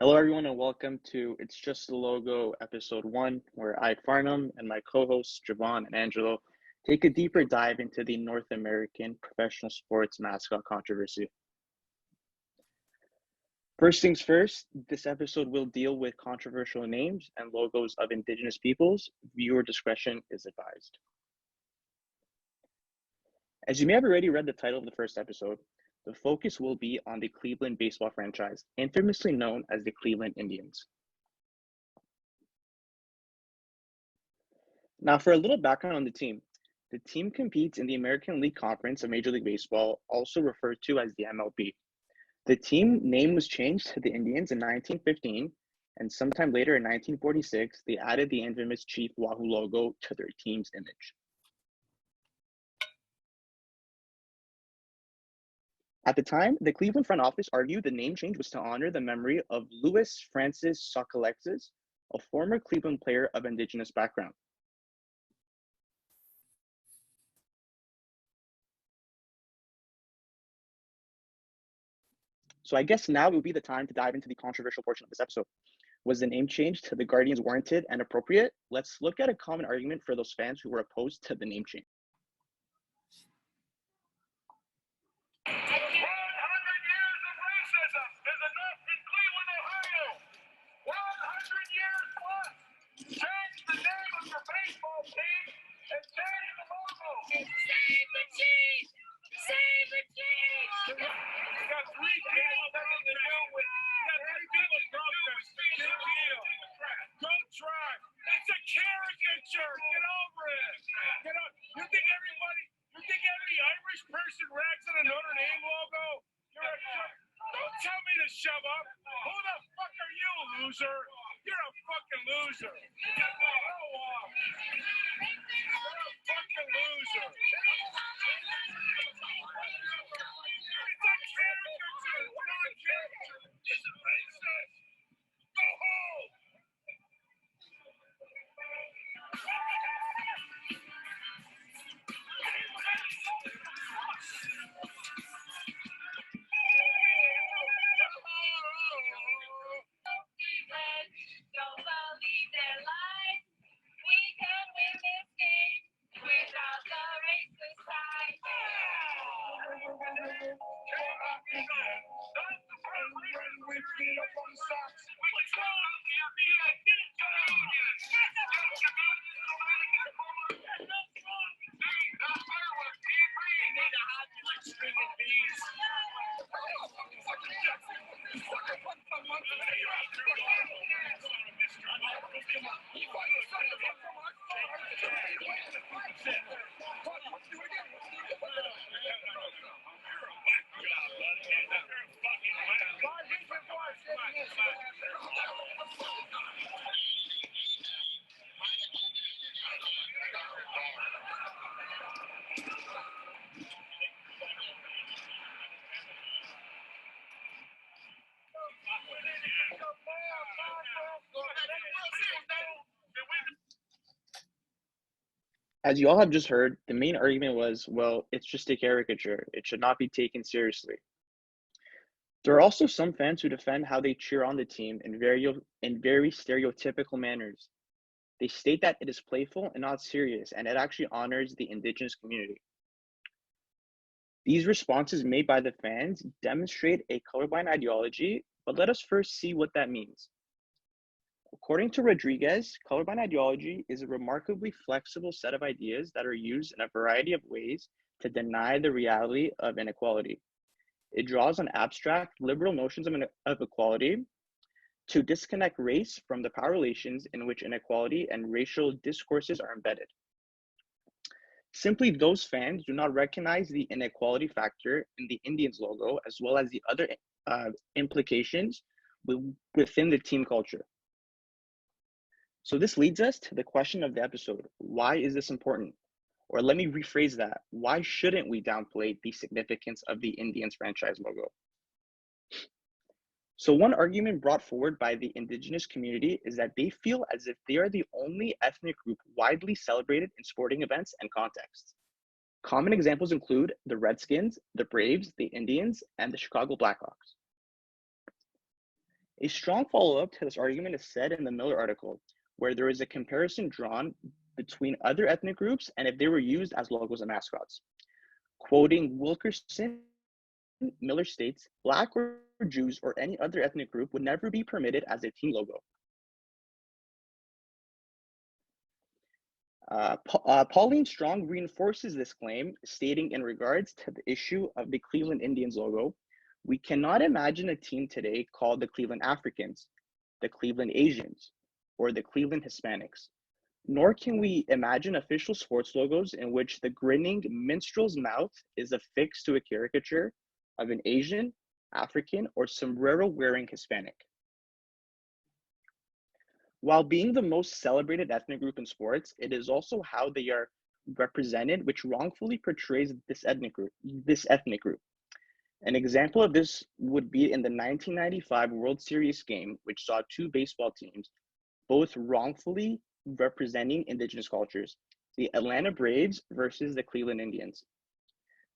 Hello, everyone, and welcome to It's Just the Logo, Episode 1, where I, Farnam, and my co-hosts, Javon and Angelo, take a deeper dive into the North American professional sports mascot controversy. First things first, this episode will deal with controversial names and logos of Indigenous peoples. Viewer discretion is advised. As you may have already read the title of the first episode, the focus will be on the Cleveland baseball franchise, infamously known as the Cleveland Indians. Now, for a little background on the team competes in the American League Conference of Major League Baseball, also referred to as the MLB. The team name was changed to the Indians in 1915, and sometime later in 1946, they added the infamous Chief Wahoo logo to their team's image. At the time, the Cleveland front office argued the name change was to honor the memory of Louis Francis Sockalexis, a former Cleveland player of Indigenous background. So I guess now would be the time to dive into the controversial portion of this episode. Was the name change to the Guardians warranted and appropriate? Let's look at a common argument for those fans who were opposed to the name change. 100 years of racism is enough in Cleveland, Ohio. 100 years plus. Change the name of your baseball team and change the logo. Save the Chiefs! Save the Chiefs! You got three people nothing to do with. You got three people protest. Big deal. Go try. It's a caricature. Get over it. Get up. You think every Irish person rags on a Notre Dame logo? Don't tell me to shove up. Who the fuck are you, loser? You're a fucking loser. Grow up. You're a fucking loser. It's a caricature. It's not a caricature. It's a racist. Go home. Don't believe their lies. We can win this game without the racist side. What's wrong? As you all have just heard, the main argument was, well, it's just a caricature. It should not be taken seriously. There are also some fans who defend how they cheer on the team in very stereotypical manners. They state that it is playful and not serious, and it actually honors the Indigenous community. These responses made by the fans demonstrate a colorblind ideology, but let us first see what that means. According to Rodriguez, colorblind ideology is a remarkably flexible set of ideas that are used in a variety of ways to deny the reality of inequality. It draws on abstract liberal notions of equality to disconnect race from the power relations in which inequality and racial discourses are embedded. Simply, those fans do not recognize the inequality factor in the Indians logo, as well as the other implications within the team culture. So this leads us to the question of the episode. Why is this important? Or let me rephrase that. Why shouldn't we downplay the significance of the Indians franchise logo? So one argument brought forward by the Indigenous community is that they feel as if they are the only ethnic group widely celebrated in sporting events and contexts. Common examples include the Redskins, the Braves, the Indians, and the Chicago Blackhawks. A strong follow-up to this argument is said in the Miller article, where there is a comparison drawn between other ethnic groups and if they were used as logos and mascots. Quoting Wilkerson, Miller states, Black or Jews or any other ethnic group would never be permitted as a team logo. Pauline Strong reinforces this claim, stating in regards to the issue of the Cleveland Indians logo, we cannot imagine a team today called the Cleveland Africans, the Cleveland Asians, or the Cleveland Hispanics. Nor can we imagine official sports logos in which the grinning minstrel's mouth is affixed to a caricature of an Asian, African, or sombrero-wearing Hispanic. While being the most celebrated ethnic group in sports, it is also how they are represented which wrongfully portrays this ethnic group. An example of this would be in the 1995 World Series game, which saw two baseball teams, both wrongfully representing indigenous cultures, the Atlanta Braves versus the Cleveland Indians.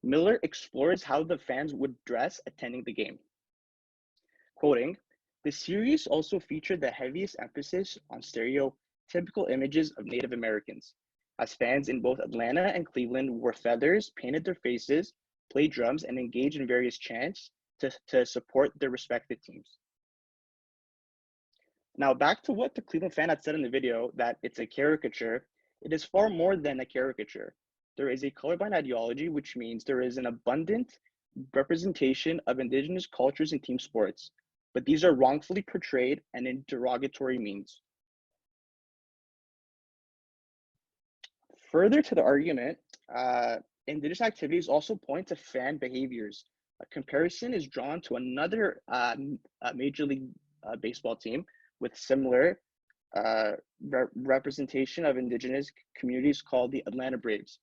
Miller explores how the fans would dress attending the game. Quoting, the series also featured the heaviest emphasis on stereotypical images of Native Americans, as fans in both Atlanta and Cleveland wore feathers, painted their faces, played drums, and engaged in various chants to support their respective teams. Now, back to what the Cleveland fan had said in the video, that it's a caricature. It is far more than a caricature. There is a colorblind ideology, which means there is an abundant representation of indigenous cultures in team sports, but these are wrongfully portrayed and in derogatory means. Further to the argument, indigenous activities also point to fan behaviors. A comparison is drawn to another Major League Baseball team with similar representation of indigenous communities called the Atlanta Braves,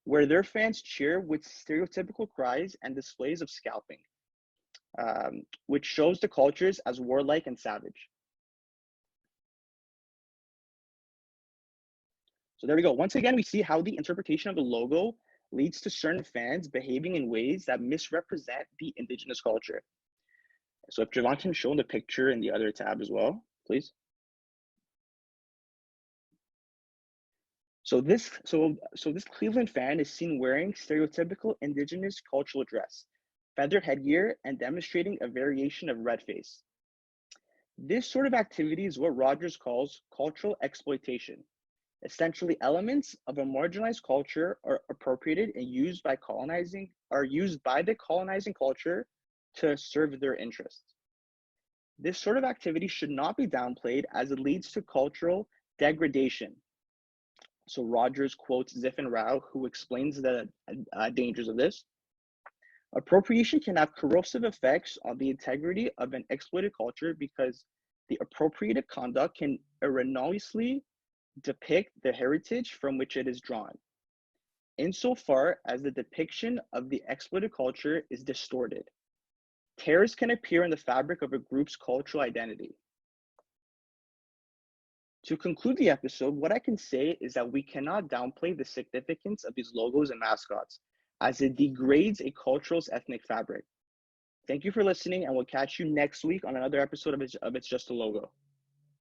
where their fans cheer with stereotypical cries and displays of scalping, which shows the cultures as warlike and savage. So there we go. Once again, we see how the interpretation of the logo leads to certain fans behaving in ways that misrepresent the indigenous culture. So if Javon can show the picture in the other tab as well, please. So this Cleveland fan is seen wearing stereotypical indigenous cultural dress, feather headgear, and demonstrating a variation of red face. This sort of activity is what Rogers calls cultural exploitation. Essentially, elements of a marginalized culture are appropriated and used by the colonizing culture to serve their interests. This sort of activity should not be downplayed as it leads to cultural degradation. So Rogers quotes Ziffin Rao, who explains the dangers of this. Appropriation can have corrosive effects on the integrity of an exploited culture because the appropriated conduct can erroneously depict the heritage from which it is drawn, insofar as the depiction of the exploited culture is distorted. Tears can appear in the fabric of a group's cultural identity. To conclude the episode, what I can say is that we cannot downplay the significance of these logos and mascots, as it degrades a cultural's ethnic fabric. Thank you for listening, and we'll catch you next week on another episode of It's Just a Logo.